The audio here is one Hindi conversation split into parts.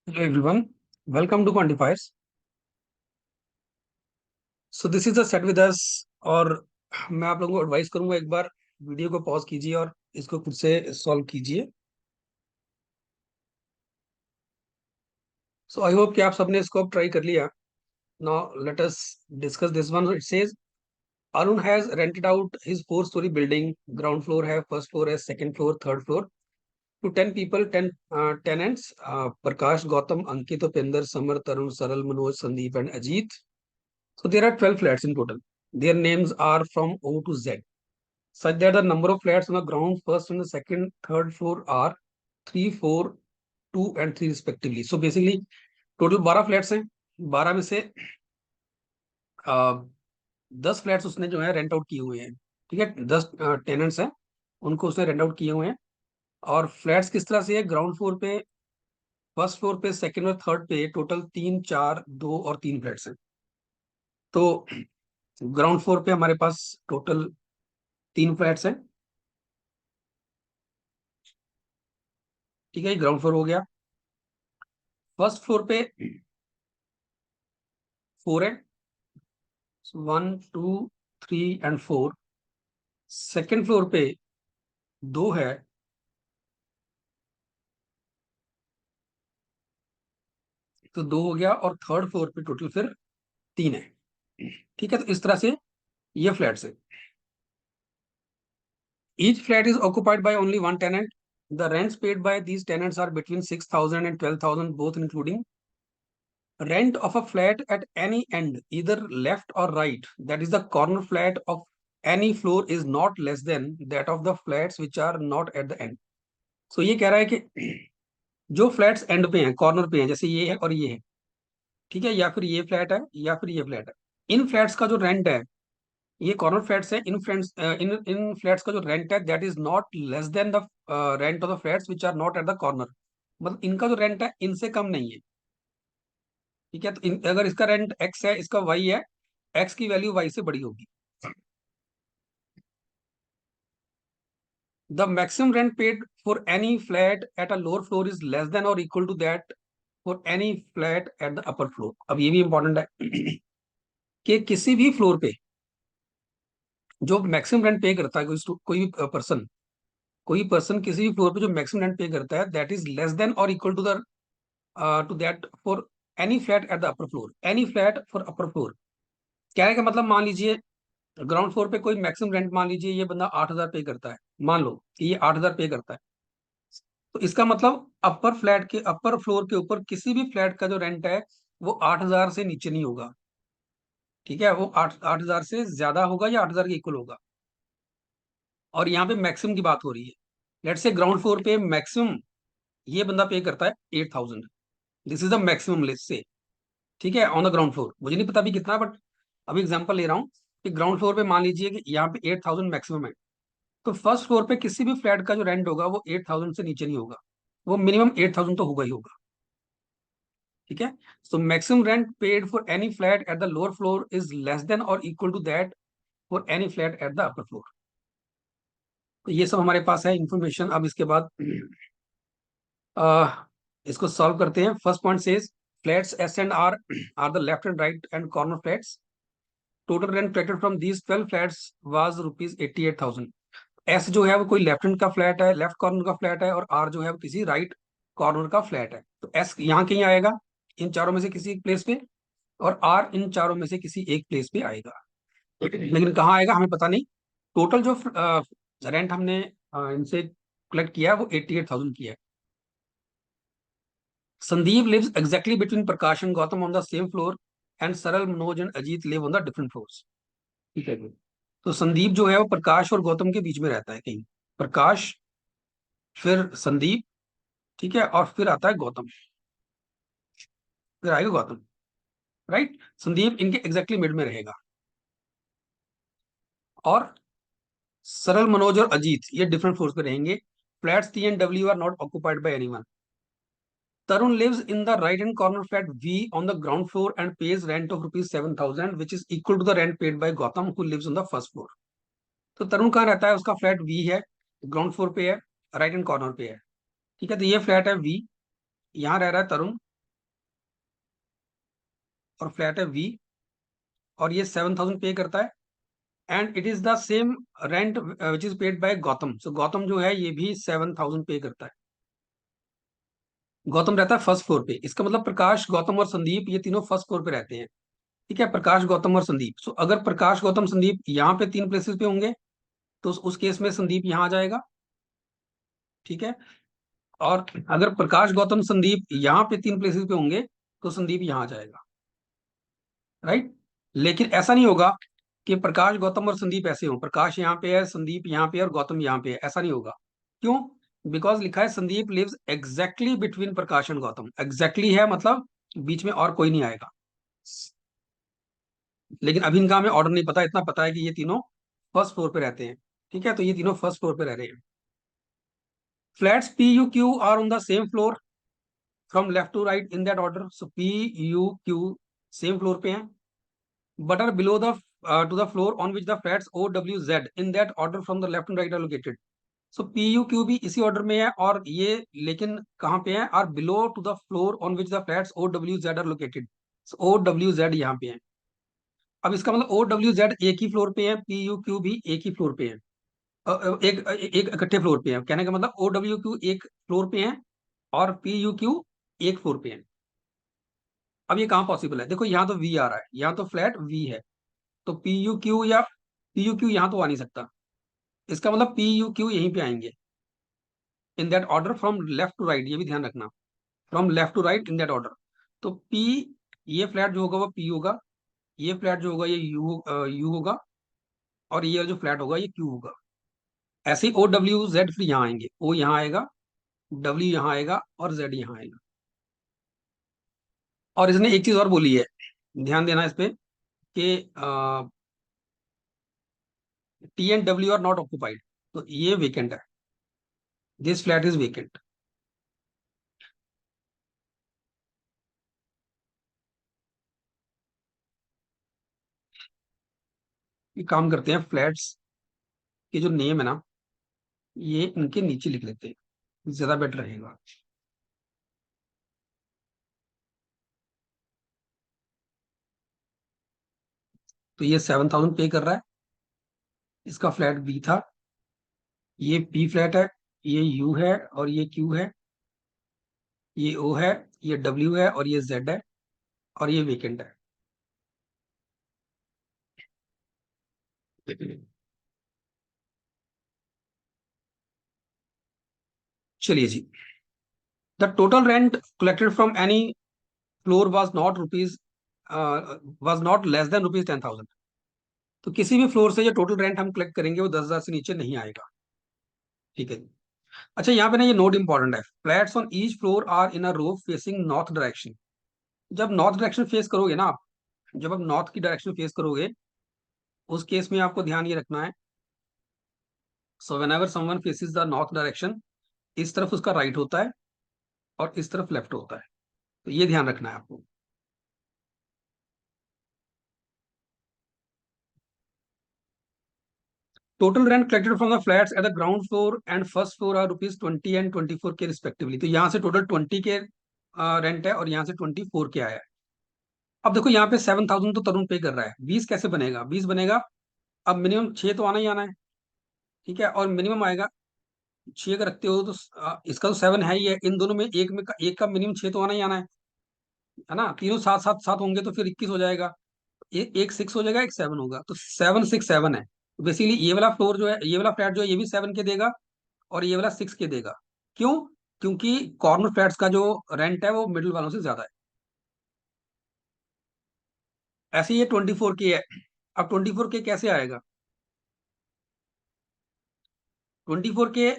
Hello everyone, welcome to Quantifiers. So this is a set with us और मैं आप लोगों को एडवाइस करूंगा एक बार वीडियो को पॉज कीजिए और इसको खुद से सॉल्व कीजिए. सो आई होप कि आप सबने इसको अब ट्राई कर लिया. Now let us discuss this one. It says Arun has rented out his four-story building. Ground floor have first floor has second floor, third floor to 10 people, 10 tenants. Prakash, Gautam, Ankit, Upinder, Samar, Tarun, Saral, Manoj, Sandeep and Ajit. So there are 12 flats in total. Their names are from O to Z, such that the number of flats on the ground, first and the second, third floor are 3, 4, 2 and 3 respectively. So basically total 12 flats हैं. 12 में से 10 फ्लैट्स उसने जो है रेंट आउट किए हुए हैं. ठीक है, 10 टेनेंट्स हैं, उनको उसने रेंट आउट किए हुए हैं. और फ्लैट्स किस तरह से है? ग्राउंड फ्लोर पे, फर्स्ट फ्लोर पे, सेकंड और थर्ड पे टोटल 3, 4, 2 और 3 फ्लैट्स हैं. तो ग्राउंड फ्लोर पे हमारे पास टोटल 3 फ्लैट्स हैं. ठीक है, ग्राउंड फ्लोर हो गया. फर्स्ट फ्लोर पे 4 है, 1, 2, 3 एंड 4. सेकेंड फ्लोर पे 2 है, तो 2 हो गया. और थर्ड फ्लोर पे टोटल फिर 3 है. ठीक है, तो इस तरह से ये फ्लैट्स है. Each flat is occupied by only one tenant. The rents paid by these tenants are between 6,000 and 12,000 both including rent of a flat at any end, either left or right, that is the corner flat of any floor is not less than that of the flats which are not at the end. So ये कह रहा है कि जो फ्लैट्स एंड पे हैं, कॉर्नर पे हैं, जैसे ये है और ये है, ठीक है, या फिर ये फ्लैट है या फिर ये फ्लैट है, इन फ्लैट्स का जो रेंट है, ये कॉर्नर फ्लैट्स है, इन फ्लैट्स इन इन फ्लैट्स का जो रेंट है that is not less than the rent of the flats which are not at the corner. मतलब इनका जो रेंट है इनसे कम नहीं है. ठीक है, तो अगर इसका रेंट एक्स है, इसका वाई है, एक्स की वैल्यू वाई से बड़ी होगी. The maximum rent paid for any flat at a lower floor is less than और equal to that for any flat at the upper floor. अब ये भी इंपॉर्टेंट है कि किसी भी फ्लोर पे जो मैक्सिमम रेंट पे करता है, कोई भी पर्सन, कोई पर्सन किसी भी फ्लोर पे जो मैक्सिमम रेंट पे करता है दैट इज लेस देन और equal to the to that for any flat at the upper floor. Any flat for upper floor कहने का मतलब, मान लीजिए ग्राउंड फ्लोर पे कोई मैक्सिमम रेंट, मान लीजिए ये बंदा 8,000 पे करता है, मान लो कि ये 8,000 पे करता है, तो इसका मतलब अपर फ्लैट के, अपर फ्लोर के ऊपर किसी भी फ्लैट का जो रेंट है वो 8,000 से नीचे नहीं होगा. ठीक है, वो 8,000 से ज्यादा होगा या 8,000 के इक्वल होगा. और यहाँ पे मैक्सिमम की बात हो रही है. लेट्स से ग्राउंड फ्लोर पे मैक्सिमम ये बंदा पे करता है 8,000. This is the maximum list से. ठीक है, ऑन द ग्राउंड फ्लोर, मुझे नहीं पता अभी कितना, बट अभी एग्जांपल ले रहा हूँ कि ग्राउंड फ्लोर पे मान लीजिए कि यहाँ पे 8,000 मैक्सिमम है. तो फर्स्ट फ्लोर पे किसी भी फ्लैट का जो रेंट होगा वो 8,000 से नीचे नहीं होगा, वो मिनिमम 8,000 तो होगा ही होगा. ठीक है, so maximum rent paid for any flat at the lower floor is less than और equal to that for any flat at the upper floor. तो ये सब हमारे पास है इंफॉर्मेशन. अब इसके बाद इसको सॉल्व करते हैं. First point says flats S and R the left and right end corner flats. Total rent collected from these 12 flats was ₹88,000. S जो है वो कोई लेफ्ट हैंड का फ्लैट है, लेफ्ट कॉर्नर का फ्लैट है, और आर जो है वो किसी राइट कॉर्नर का फ्लैट है. तो एस यहाँ कहीं आएगा, इन चारों में से किसी एक प्लेस पे, और आर इन चारों में से किसी एक प्लेस पे आएगा. लेकिन कहाँ आएगा हमें पता नहीं. टोटल जो रेंट हमने इनसे कलेक्ट किया है वो 88,000 की है. Sandeep lives exactly between Prakash and Gautam on the same floor and Saral, Manoj and Ajit live on the different floors. ठीक है, तो संदीप जो है वो प्रकाश और गौतम के बीच में रहता है कहीं. प्रकाश, फिर संदीप, ठीक है, और फिर आता है गौतम, फिर आएगा गौतम. राइट, संदीप इनके एग्जैक्टली मिड में रहेगा. और सरल, मनोज और अजीत ये डिफरेंट फ्लोर्स पे रहेंगे. Flats T and W R not occupied by anyone. Tarun lives in the right hand corner flat V on the ground floor and pays rent of ₹7,000 which is equal to the rent paid by Gautam who lives on the first floor. तो तरुण कहाँ रहता है? उसका फ्लैट वी है, ग्राउंड फ्लोर पे है, राइट हैंड कॉर्नर पे है. ठीक है, तो ये फ्लैट है वी, यहाँ रह रहा है तरुण, और फ्लैट है वी, और ये 7,000 पे करता है, and it is the same rent which is paid by Gautam. So Gautam जो है ये भी 7,000 पे करता है। गौतम रहता है फर्स्ट फ्लोर पे, इसका मतलब प्रकाश, गौतम और संदीप ये तीनों फर्स्ट फ्लोर पे रहते हैं। ठीक है, प्रकाश, गौतम और संदीप। सो अगर प्रकाश, गौतम, संदीप यहाँ पे तीन प्लेसेस पे होंगे तो उस केस में संदीप यहाँ आ जाएगा। ठीक है, और अगर प्रकाश, गौतम, संदीप यहाँ पे तीन प्लेसेस पे होंगे तो संदीप यहाँ आ जाएगा। राइट। लेकिन ऐसा नहीं होगा कि प्रकाश, गौतम और संदीप ऐसे हो, प्रकाश यहाँ पे है, संदीप यहाँ पे है और गौतम यहाँ पे है, ऐसा नहीं होगा। क्यों? बिकॉज लिखा है Sandeep lives exactly between Prakash and Gautam. Exactly है मतलब बीच में और कोई नहीं आएगा। लेकिन अभी इनका हमें ऑर्डर नहीं पता, इतना पता है कि ये तीनों फर्स्ट फ्लोर पे रहते हैं। ठीक है, तो ये तीनों फर्स्ट फ्लोर पे रह रहे हैं। Flats P U Q R on the same floor from left to right in that order. So P U Q same floor पे हैं, but are below the to the floor on which the flats O W Z in that order from the left and right are located. So P U Q भी इसी ऑर्डर में है, और ये लेकिन कहाँ पे है? are below to the floor on which the flats O W Z are located. So O W Z यहाँ पे है। अब इसका मतलब O W Z एक ही फ्लोर पे है, P U Q भी एक ही फ्लोर पे है। एक एक इकट्ठे फ्लोर पे है। कहने का मतलब O W Q एक फ्लोर पे है और P U Q एक फ्लोर पे है। अब ये कहाँ पॉसिबल है? देखो यहाँ तो V आ रहा है, यहाँ तो फ्लैट V है, तो पी यू क्यू या पी यू क्यू यहाँ तो आ नहीं सकता। इसका मतलब पी यू क्यू यहीं पे आएंगे in that order from left to right, ये भी ध्यान रखना, from left to right in that order. तो पी, ये फ्लैट जो होगा वो पी होगा, ये फ्लैट जो होगा ये यू होगा, और ये जो फ्लैट होगा ये क्यू होगा। ऐसे ही ओ डब्ल्यू जेड फिर यहाँ आएंगे, ओ यहाँ आएगा, डब्ल्यू यहाँ आएगा और जेड यहाँ आएगा। और इसने एक चीज और बोली है, ध्यान देना इस पे, कि T and W R not occupied, तो ये वेकेंट है, दिस फ्लैट इज वेकेंट। ये काम करते हैं, फ्लैट्स के जो नेम है ना ये इनके नीचे लिख लेते हैं, ज्यादा बेटर रहेगा। तो ये 7,000 पे कर रहा है, इसका फ्लैट बी था, ये पी फ्लैट है, ये यू है और ये क्यू है, ये ओ है, ये डब्ल्यू है और ये जेड है, और ये वेकेंट है। चलिए जी, the total rent collected from any floor was not rupees was not less than rupees 10,000। तो किसी भी फ्लोर से जो टोटल रेंट हम कलेक्ट करेंगे वो 10,000 से नीचे नहीं आएगा। ठीक है। अच्छा, यहाँ पे ना ये नोट इंपॉर्टेंट है, flats on each floor are in a row facing north direction. जब नॉर्थ डायरेक्शन फेस करोगे ना आप, जब आप नॉर्थ की डायरेक्शन फेस करोगे उस केस में आपको ध्यान ये रखना है, so when ever someone faces the north direction, इस तरफ उसका राइट होता है और इस तरफ लेफ्ट होता है। तो ये ध्यान रखना है आपको। Total rent collected from the flats at the ground floor and first floor are rupees 20 and 24 K respectively. तो यहाँ से टोटल 20 के रेंट है और यहाँ से 24 के आया है। अब देखो यहाँ पे 7,000 तो तरुण पे कर रहा है, 20 कैसे बनेगा? 20 बनेगा, अब मिनिमम 6 तो आना ही आना है। ठीक है, और मिनिमम आएगा 6 का रखते हो तो इसका तो 7 है ही है, इन दोनों में एक का मिनिमम 6 तो आना ही आना है ना? तीनों साथ साथ साथ होंगे तो फिर 21 हो जाएगा। एक 6 हो जाएगा, एक 7 होगा, तो 7 6 7 है। बेसिकली ये वाला फ्लोर जो है, ये वाला फ्लैट जो है ये भी 7 के देगा और ये वाला 6 के देगा। क्यों? क्योंकि कॉर्नर फ्लैट्स का जो रेंट है वो मिडिल वालों से ज्यादा है। ऐसे ये 24 के है। अब 24 के कैसे आएगा? 24 के,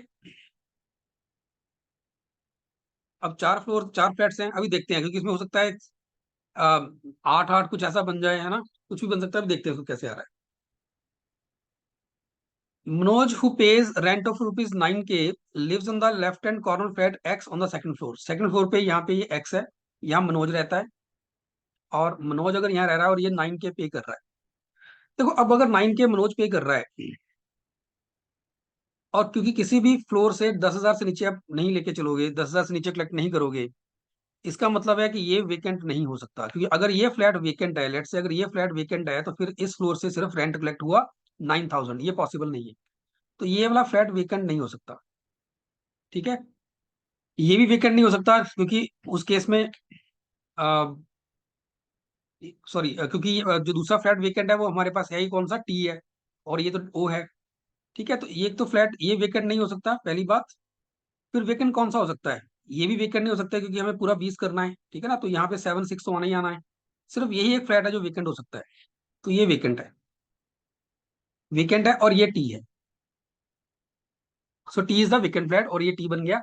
अब चार फ्लोर चार फ्लैट्स हैं, अभी देखते हैं, क्योंकि इसमें हो सकता है 8 8 कुछ ऐसा बन जाए, है ना? कुछ भी बन सकता है, अभी देखते हैं उसको कैसे आ रहा है। Manoj, who pays rent of rupees 9K, lives on the left hand corner flat X on the second floor. Second floor पे यहाँ पे ये X है, यहाँ मनोज रहता है, और मनोज अगर यहाँ रह रहा है और ये 9K पे कर रहा है। देखो अब अगर 9K मनोज पे कर रहा है, और क्योंकि किसी भी फ्लोर से 10,000 से नीचे आप नहीं लेके चलोगे, 10,000 से नीचे कलेक्ट नहीं करोगे, इसका मतलब है कि ये वेकेंट नहीं हो सकता, क्योंकि अगर ये फ्लैट वेकेंट है, लेट से अगर ये फ्लैट वेकेंट है, तो फिर इस फ्लोर से सिर्फ रेंट कलेक्ट हुआ 9,000, ये पॉसिबल नहीं है। तो ये वाला फ्लैट वेकेंट नहीं हो सकता। ठीक है, ये भी वेकेंट नहीं हो सकता, क्योंकि उस केस में सॉरी, क्योंकि जो दूसरा फ्लैट वेकेंट है वो हमारे पास है ही कौन सा, टी है, और ये तो ओ है। ठीक है, तो ये तो फ्लैट ये वेकेंट नहीं हो सकता, पहली बात। फिर वेकेंट कौन सा हो सकता है? ये भी वेकेंट नहीं हो सकता, क्योंकि हमें पूरा 20 करना है। ठीक है ना, तो यहाँ पे 7 6 तो आना ही आना है। सिर्फ यही एक फ्लैट है जो वेकेंट हो सकता है, तो ये वेकेंट है, वेकेंट है, और ये टी है। So T is the vacant flat, और ये टी बन गया।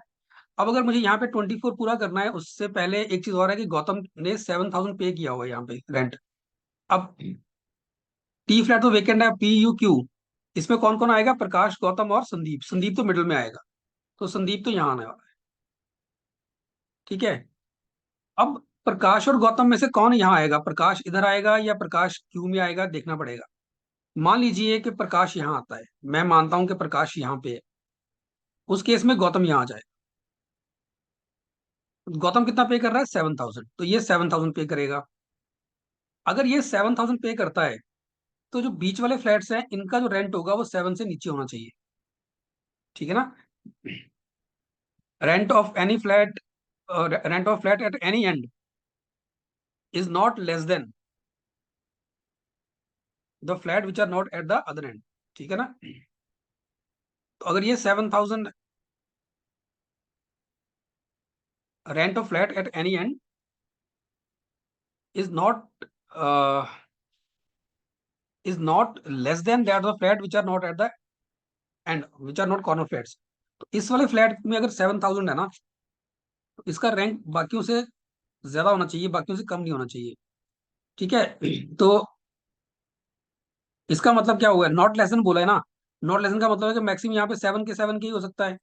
अब अगर मुझे यहाँ पे 24 पूरा करना है, उससे पहले एक चीज और है कि गौतम ने 7,000 पे किया हुआ है यहाँ पे रेंट। अब टी फ्लैट तो वेकेंट है, पी यू क्यू, इसमें कौन कौन आएगा? प्रकाश, गौतम और संदीप। संदीप तो मिडिल में आएगा, तो संदीप तो यहाँ आने वाला है। ठीक है, अब प्रकाश और गौतम में से कौन यहाँ आएगा? प्रकाश इधर आएगा या प्रकाश क्यू में आएगा, देखना पड़ेगा। मान लीजिए कि प्रकाश यहाँ आता है, मैं मानता हूं कि प्रकाश यहाँ पे है, उस केस में गौतम यहाँ आ जाए। गौतम कितना पे कर रहा है? 7,000, तो ये 7,000 पे करेगा। अगर ये 7,000 पे करता है, तो जो बीच वाले फ्लैट्स हैं इनका जो रेंट होगा वो 7 से नीचे होना चाहिए। ठीक है ना, rent of any flat, rent of flat at any end is not less than the flat which are not at the other end. ठीक है ना, तो अगर ये 7,000 rent of flat at any end is not uh, is not less than that the flat which are not at the end, which are not corner flats, तो इस वाले फ्लैट में अगर 7,000 है ना, तो इसका रैंक बाकियों से ज्यादा होना चाहिए, बाकियों से कम नहीं होना चाहिए। ठीक है, तो इसका मतलब क्या हुआ? नॉट लेसन बोला है ना, नॉट लेसन का मतलब है कि मैक्सिमम यहाँ पे 7 के 7 के ही हो सकता है,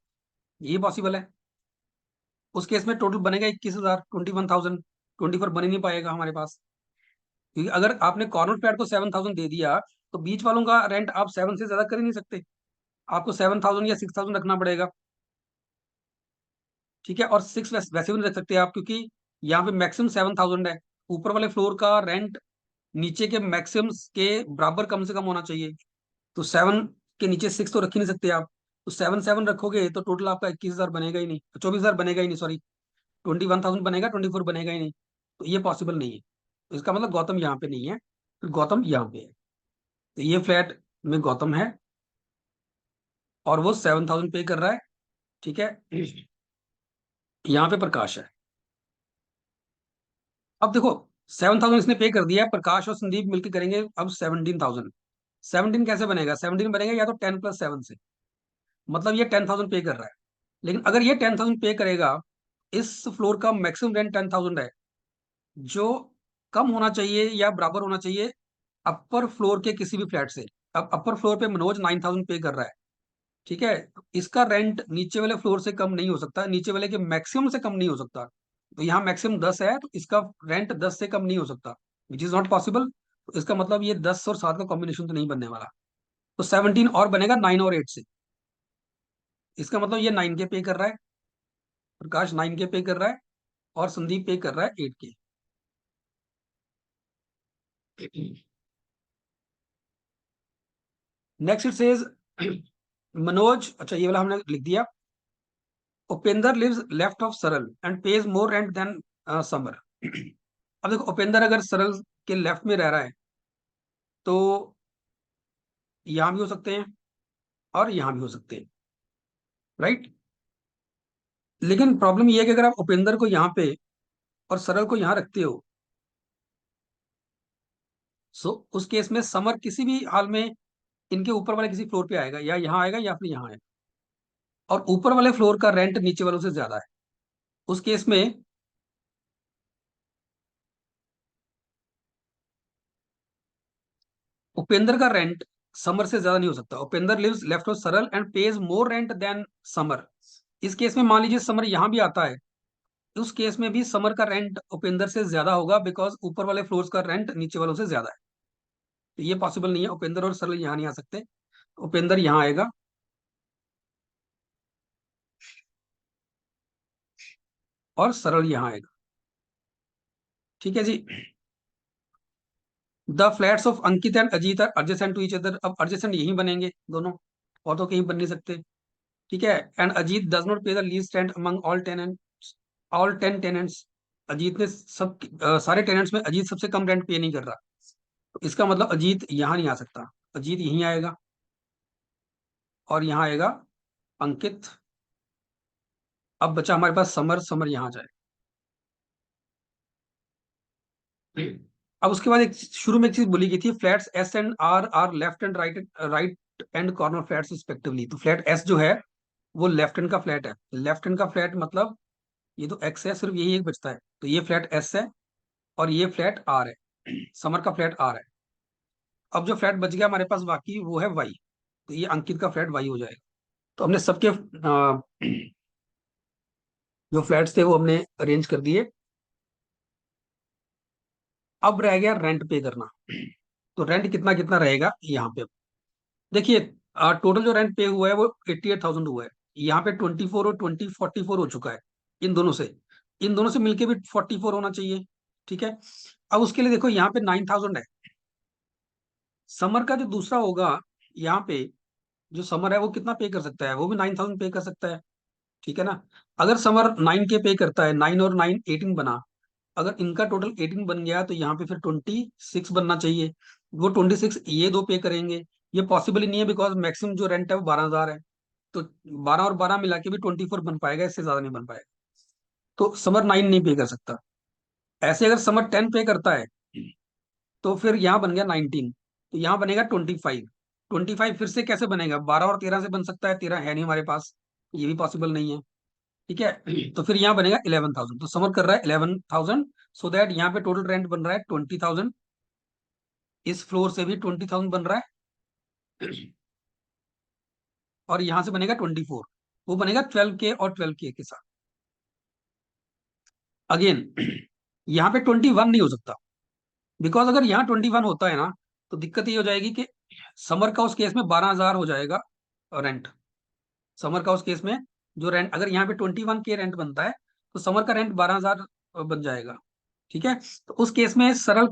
यही पॉसिबल है। उस केस में टोटल बनेगा 21,000, 21,000, 24 बन ही नहीं पाएगा हमारे पास, क्योंकि अगर आपने कॉर्नर फ्लैट को 7,000 दे दिया, तो बीच वालों का रेंट आप 7 से ज्यादा कर ही नहीं सकते, आपको 7,000 या 6,000 रखना पड़ेगा। ठीक है, और 6 वैसे भी नहीं रख सकते आप, क्योंकि यहाँ पे मैक्सिमम 7,000 है। ऊपर वाले फ्लोर का रेंट नीचे के मैक्सिमम के बराबर कम से कम होना चाहिए, तो 7 के नीचे 6 तो रख ही नहीं सकते आप। तो 7 7 रखोगे तो टोटल आपका 21,000 बनेगा ही नहीं, 24,000 बनेगा ही नहीं, सॉरी, 21,000 बनेगा, 24 बनेगा ही नहीं। तो ये पॉसिबल नहीं है, तो इसका मतलब गौतम यहाँ पे नहीं है, तो गौतम यहाँ पे है। तो ये फ्लैट में गौतम है, और वो 7,000 पे कर रहा है। ठीक है, यहाँ पे प्रकाश है। अब देखो, 7,000 इसने पे कर दिया है, प्रकाश और संदीप मिलकर करेंगे अब 17,000। 17 कैसे बनेगा? 17 बनेगा या तो 10 + 7 से, मतलब ये 10,000 पे कर रहा है। लेकिन अगर ये 10,000 पे करेगा, इस फ्लोर का मैक्सिमम रेंट 10,000 है, जो कम होना चाहिए या बराबर होना चाहिए अपर फ्लोर के किसी भी फ्लैट से। अब अपर फ्लोर पे मनोज 9,000 पे कर रहा है। ठीक है, तो इसका रेंट नीचे वाले फ्लोर से कम नहीं हो सकता, नीचे वाले के मैक्सिमम से कम नहीं हो सकता। तो यहाँ मैक्सिमम 10 है, तो इसका रेंट 10 से कम नहीं हो सकता, विच इज नॉट पॉसिबल। तो इसका मतलब ये 10 और 7 का कॉम्बिनेशन तो नहीं बनने वाला। तो 17 और बनेगा 9 और 8 से, इसका मतलब ये 9 के पे कर रहा है, प्रकाश 9 के पे कर रहा है, और संदीप पे कर रहा है 8 के। नेक्स्ट इट सेज मनोज, अच्छा ये वाला हमने लिख दिया। Upendra lives left of Saral and pays more rent than Samar. अब देखो, उपेंद्र अगर सरल के लेफ्ट में रह रहा है, तो यहां भी हो सकते हैं और यहां भी हो सकते हैं, राइट। लेकिन प्रॉब्लम ये है कि अगर आप उपेंद्र को यहाँ पे और सरल को यहाँ रखते हो, सो उस केस में समर किसी भी हाल में इनके ऊपर वाले किसी फ्लोर पे आएगा, या यहाँ आएगा या फिर यहाँ आएगा, और ऊपर वाले फ्लोर का रेंट नीचे वालों से ज्यादा है। उस केस में उपेंद्र का रेंट समर से ज्यादा नहीं हो सकता। Upendra lives left of Saral and pays more rent than Samar. इस केस में मान लीजिए समर यहाँ भी आता है, उस केस में भी समर का रेंट उपेंद्र से ज्यादा होगा, बिकॉज ऊपर वाले फ्लोर्स का रेंट नीचे वालों से ज्यादा है। तो ये पॉसिबल नहीं है, उपेंद्र और सरल यहाँ नहीं आ सकते, उपेंद्र यहाँ आएगा, और सरल यहाँ आएगा। ठीक है जी। The flats of Ankit and Ajit are adjacent to each other, अब एडजेसेंट यही बनेंगे दोनों, और तो कहीं बन नहीं सकते। ठीक है। एंड अजीत डज नॉट पे the lease rent among all tenants, all 10 tenants. Ajit ने सब सारे टेनेंट्स में अजीत सबसे कम रेंट पे नहीं कर रहा, तो इसका मतलब अजीत यहाँ नहीं आ सकता, अजीत यहीं आएगा, और यहाँ आएगा अंकित। अब बचा हमारे पास समर, समर यहाँ जाए। अब उसके बाद एक शुरू में एक चीज बोली गई थी, flats S and R are left and right right end corner flats respectively. तो फ्लैट एस जो है वो लेफ्ट हैंड का फ्लैट है, लेफ्ट हैंड का फ्लैट मतलब ये तो एक्स है, सिर्फ यही एक बचता है, तो ये फ्लैट एस है और ये फ्लैट आर है, समर का फ्लैट आर है। अब जो फ्लैट बच गया हमारे पास बाकी वो है वाई, तो ये अंकित का फ्लैट वाई हो जाएगा। तो हमने सबके जो फ्लैट्स थे वो हमने अरेंज कर दिए। अब रह गया रेंट पे करना। तो रेंट कितना कितना रहेगा यहाँ पे, देखिए टोटल जो रेंट पे हुआ है वो 88,000 हुआ है। यहाँ पे 24 और 44 हो चुका है, इन दोनों से, इन दोनों से मिलके भी 44 होना चाहिए। ठीक है। अब उसके लिए देखो यहाँ पे 9,000 है, समर का जो दूसरा होगा यहाँ पे, जो समर है वो कितना पे कर सकता है, वो भी 9,000 पे कर सकता है। ठीक है ना। अगर समर 9 के पे करता है, 9 और 9 18 बना, अगर इनका टोटल 18 बन गया तो यहाँ पे फिर 26 बनना चाहिए, वो 26 ये दो पे करेंगे। ये पॉसिबल ही नहीं है, बिकॉज मैक्सिमम जो रेंट है वो 12,000 है, तो 12 और 12 मिला के भी 24 बन पाएगा, इससे ज्यादा नहीं बन पाएगा। तो समर 9 नहीं पे कर सकता। ऐसे अगर समर 10 पे करता है तो फिर यहाँ बन गया 19, तो यहाँ बनेगा 25। 25 फिर से कैसे बनेगा, 12 और 13 से बन सकता है, 13 है नहीं हमारे पास, ये भी पॉसिबल नहीं है। ठीक है। तो फिर यहाँ बनेगा 11,000, तो समर कर रहा है 11,000, सो दैट यहाँ पे टोटल रेंट बन रहा है 20,000, इस फ्लोर से भी 20,000 बन रहा है, और यहां से बनेगा 24, वो बनेगा 12K और 12K के साथ। अगेन यहाँ पे 21 नहीं हो सकता, बिकॉज अगर यहाँ 21 होता है ना, तो दिक्कत ये हो जाएगी कि समर का उस केस में 12,000 हो जाएगा रेंट। समर का उस केस में जो रेंट, अगर यहाँ पे 21K रेंट बनता है, तो समर का रेंट 12,000 बन जाएगा। ठीक है। तो उस केस में सरल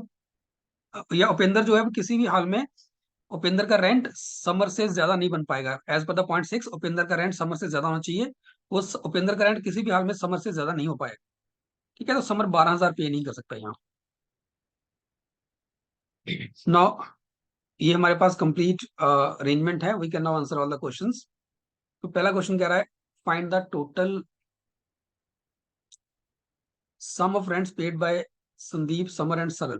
या उपेंद्र जो है वो किसी भी हाल में, उपेंद्र का रेंट समर से ज्यादा नहीं बन पाएगा। As per the point 6 Upendra का रेंट समर से ज्यादा होना चाहिए, वो उपेंद्र का रेंट किसी भी हाल में समर से ज्यादा नहीं हो पाएगा। ठीक है। तो समर 12,000 पे नहीं कर सकता यहाँ। नाउ ये हमारे पास कंप्लीट अरेंजमेंट है, we can now answer all the questions. तो पहला क्वेश्चन कह रहा है, find the total sum of rents paid by Sandeep, Samar and Saral.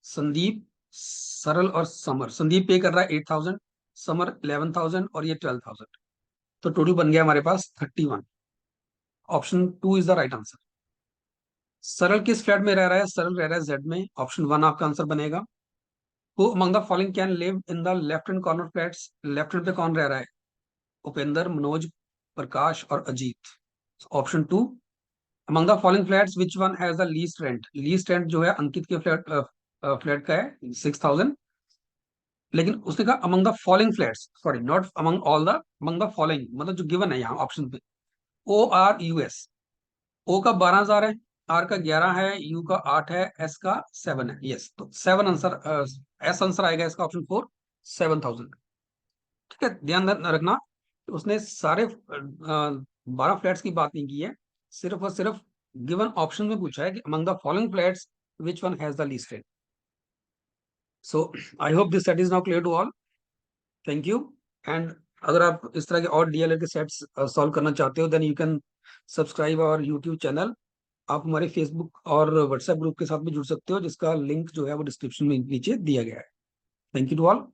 Sandeep, सरल और समर, संदीप पे कर रहा है 8,000, समर 11,000 और ये 12,000, तो टोटल बन गया हमारे पास 31। Option 2 is the right answer. सरल किस फ्लैट में रह रहा है, सरल रह रहा है जेड में, ऑप्शन 1 आपका आंसर बनेगा। Who among the following can live in the left hand corner flats, left hand पे कौन रह रहा है, उपेंद्र, मनोज, प्रकाश और Ajit. Option 2, among the following flats which one has the least rent, least rent जो है अंकित के फ्लैट फ्लैट का है 6,000, लेकिन उसने कहा among the following flats, sorry not among all the, among the following मतलब जो गिवन है यहाँ ऑप्शन पे, ORUS। ओ का 12,000 है, आर का 11 है, यू का 8 है, एस का 7 है। यस, तो 7 आंसर, एस आंसर आएगा इसका, ऑप्शन 4, 7,000। ठीक है। ध्यान रखना कि उसने सारे 12 फ्लैट्स की बात नहीं की है, सिर्फ और सिर्फ गिवन ऑप्शन में पूछा है कि among the following flats which one has the least rent. So I hope this set is now clear to all. Thank you. And अगर आप इस तरह के और डीएलएल के सेट्स सॉल्व करना चाहते हो, then you can subscribe our YouTube channel. आप हमारे फेसबुक और व्हाट्सएप ग्रुप के साथ भी जुड़ सकते हो, जिसका लिंक जो है वो डिस्क्रिप्शन में नीचे दिया गया है। Thank you to all.